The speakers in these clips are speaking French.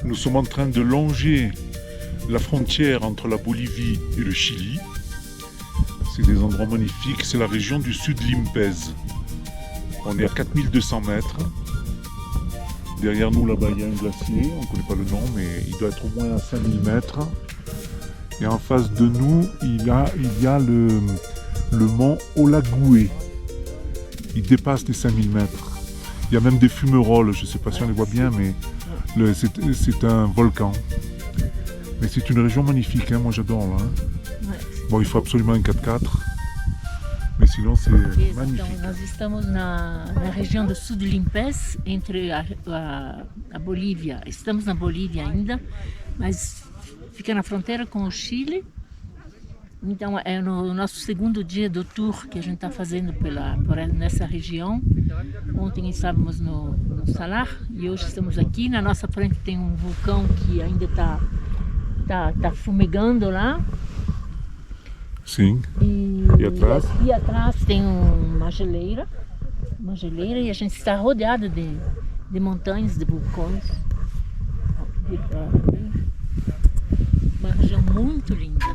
Nous sommes en train de longer la frontière entre la Bolivie et le Chili. C'est des endroits magnifiques, c'est la région du sud Limpez. On est à 4200 mètres. Derrière nous, là-bas, il y a un glacier, on ne connaît pas le nom, mais il doit être au moins à 5000 mètres. Et en face de nous, il y a le mont Olagoué. Il dépasse les 5000 mètres. Il y a même des fumerolles, je ne sais pas si on les voit bien, mais c'est un volcan. Mais c'est une région magnifique, hein, moi j'adore là. Hein. Bon, il faut absolument un 4x4, mais sinon c'est magnifique. Então, nós estamos na região do sul de Limpez, entre a Bolívia. Estamos na Bolívia ainda, mas fica na fronteira com o Chile. Então é no nosso segundo dia do tour que a gente está fazendo nessa região. Ontem estávamos no Salar e hoje estamos aqui. Na nossa frente tem um vulcão que ainda está fumegando lá. Sim. E atrás? E atrás tem uma geleira e a gente está rodeado de montanhas, de vulcões. Uma região muito linda.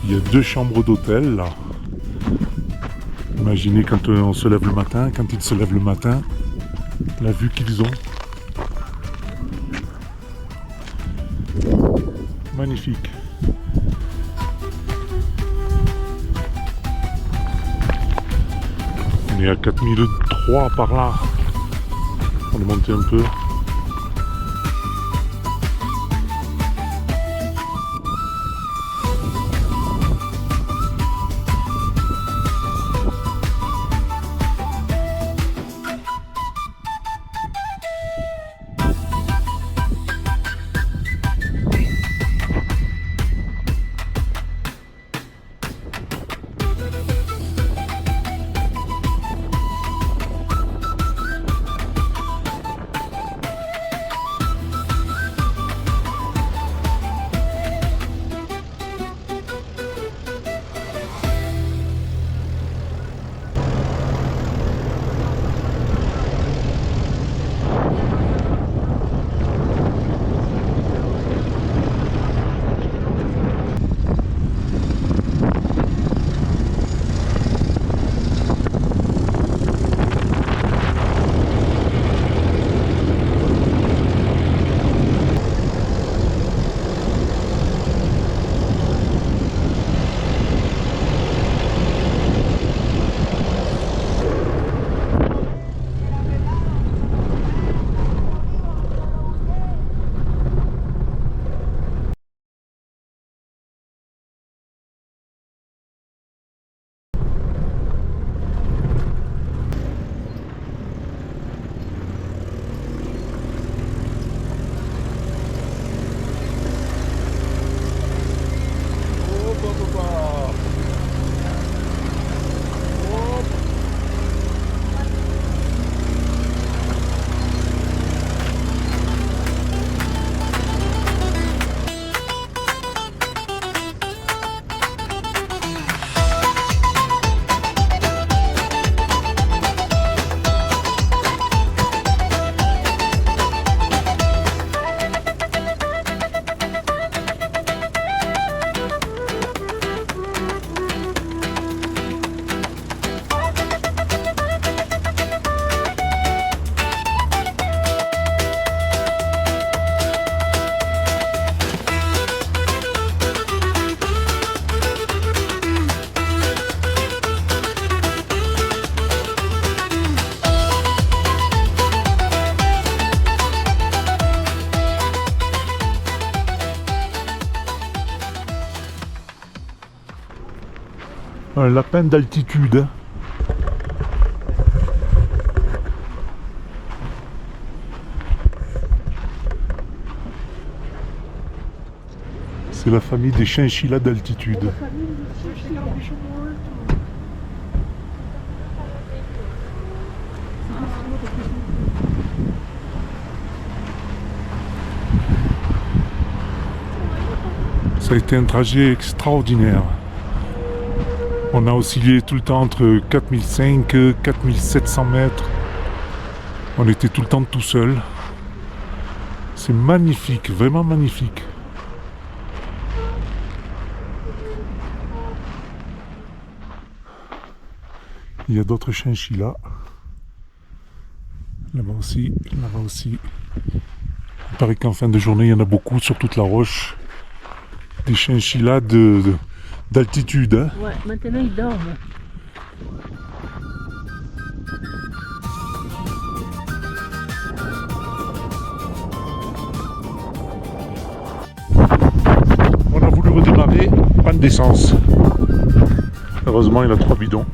Il y a 2 chambres d'hôtel là. Imaginez quand on se lève le matin, quand ils se lèvent le matin, la vue qu'ils ont. Magnifique. On est à 4003 par là. On est monté un peu. Un lapin d'altitude. C'est la famille des chinchillas d'altitude. Ça a été un trajet extraordinaire. On a oscillé tout le temps entre 4500 et 4700 mètres. On était tout le temps tout seul. C'est magnifique, vraiment magnifique. Il y a d'autres chinchillas. Là-bas aussi, là-bas aussi. Il paraît qu'en fin de journée, il y en a beaucoup sur toute la roche. Des chinchillas d'altitude. Hein. Ouais, maintenant ils dorment. On a voulu redémarrer, panne d'essence. Heureusement, il a 3 bidons.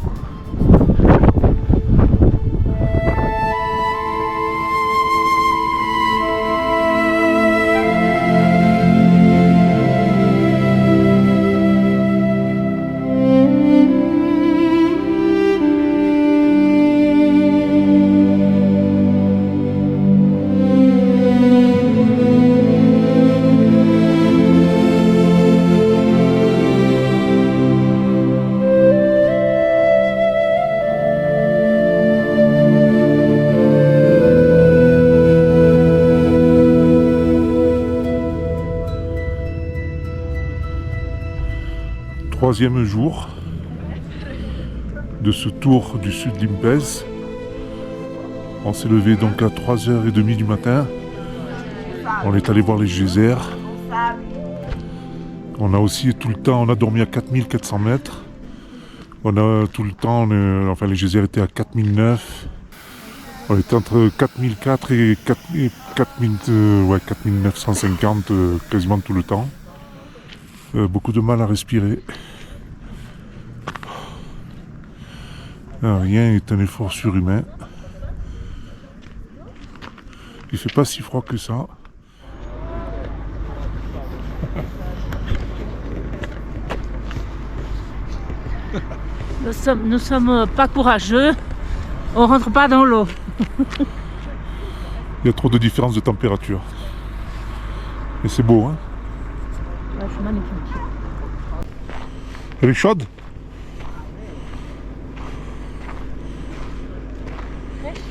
Troisième jour de ce tour du sud d'Impez. On s'est levé donc à 3h30 du matin. On est allé voir les geysers. On a aussi tout le temps, on a dormi à 4400 mètres. On a tout le temps, enfin les geysers étaient à 4009. On était entre 4004 et 4950 quasiment tout le temps. Beaucoup de mal à respirer. Rien est un effort surhumain. Il fait pas si froid que ça. Nous sommes pas courageux. On rentre pas dans l'eau. Il y a trop de différence de température. Mais c'est beau, hein? Ouais, c'est magnifique. Elle est chaude? Très chaude.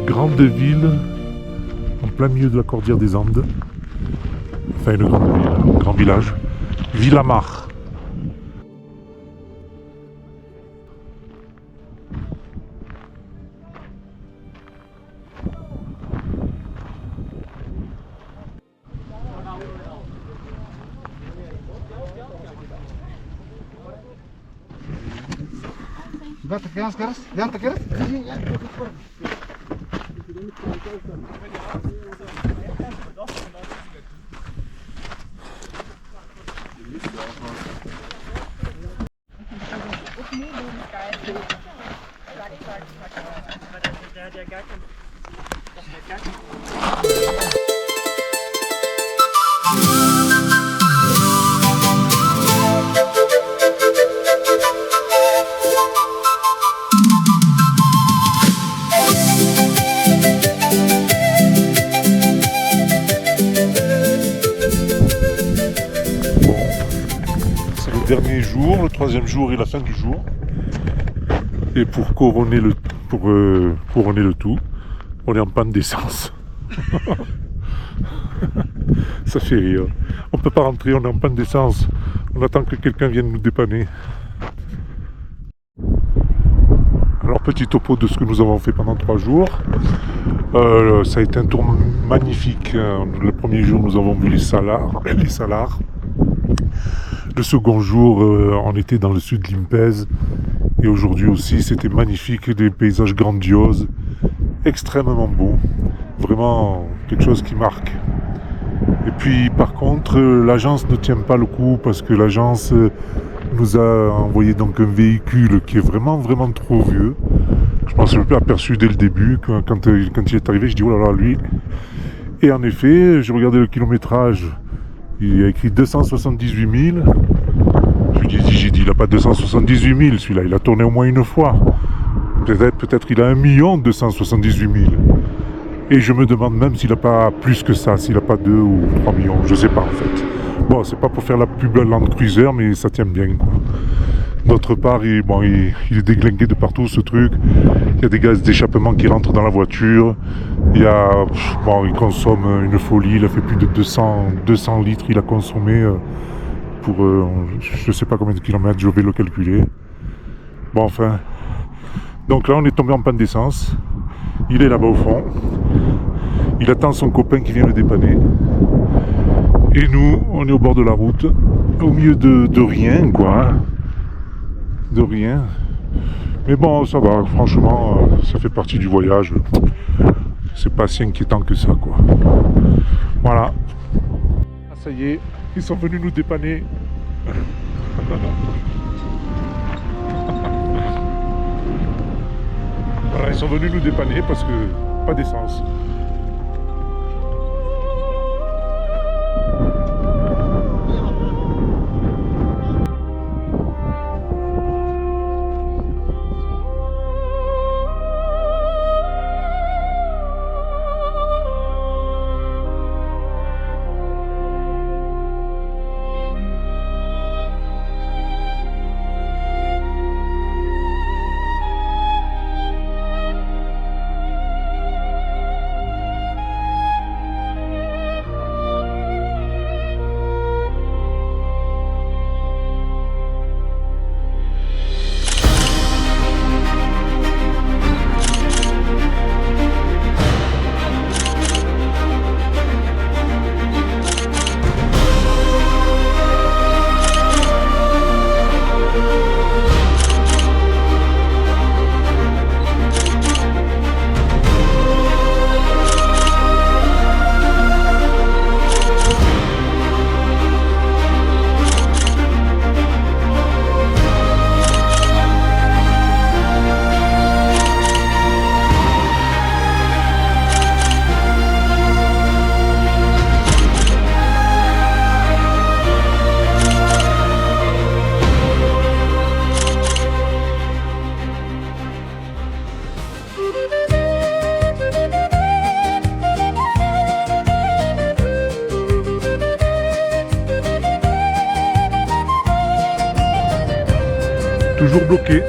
Grande ville en plein milieu de la cordillère des Andes. Enfin une grande ville, un grand village. Villamar. Dernier jour, le troisième jour et la fin du jour. Et pour couronner le tout, On est en panne d'essence. Ça fait rire. On peut pas rentrer, on est en panne d'essence. On attend que quelqu'un vienne nous dépanner. Alors petit topo de ce que nous avons fait pendant 3 jours. Ça a été un tour magnifique. Le premier jour nous avons vu les Salars. Le second jour on était dans le sud de l'Impèze. Et aujourd'hui aussi c'était magnifique, des paysages grandioses, extrêmement beaux. Vraiment quelque chose qui marque. Et puis par contre l'agence ne tient pas le coup parce que l'agence nous a envoyé donc un véhicule qui est vraiment trop vieux. Je pense que je l'ai aperçu dès le début, quand il est arrivé, je dis oh là là lui. Et en effet, j'ai regardé le kilométrage, il y a écrit 278 000. J'ai dit il n'a pas 278 000 celui-là, il a tourné au moins une fois. Peut-être il a 1 278 000. Et je me demande même s'il n'a pas plus que ça, s'il n'a pas 2 ou 3 millions, je sais pas en fait. Bon, c'est pas pour faire la pub Land Cruiser, mais ça tient bien quoi. D'autre part, il est déglingué de partout ce truc. Il y a des gaz d'échappement qui rentrent dans la voiture. Il consomme une folie. Il a fait plus de 200 litres. Il a consommé pour je sais pas combien de kilomètres. Je vais le calculer. Bon, enfin. Donc là, on est tombé en panne d'essence. Il est là-bas au fond. Il attend son copain qui vient le dépanner. Et nous, on est au bord de la route, au milieu de rien, quoi. De rien. Mais bon, ça va, franchement, ça fait partie du voyage. C'est pas si inquiétant que ça, quoi. Voilà. Ah, ça y est, ils sont venus nous dépanner. Voilà, ils sont venus nous dépanner parce que pas d'essence. Toujours bloqué.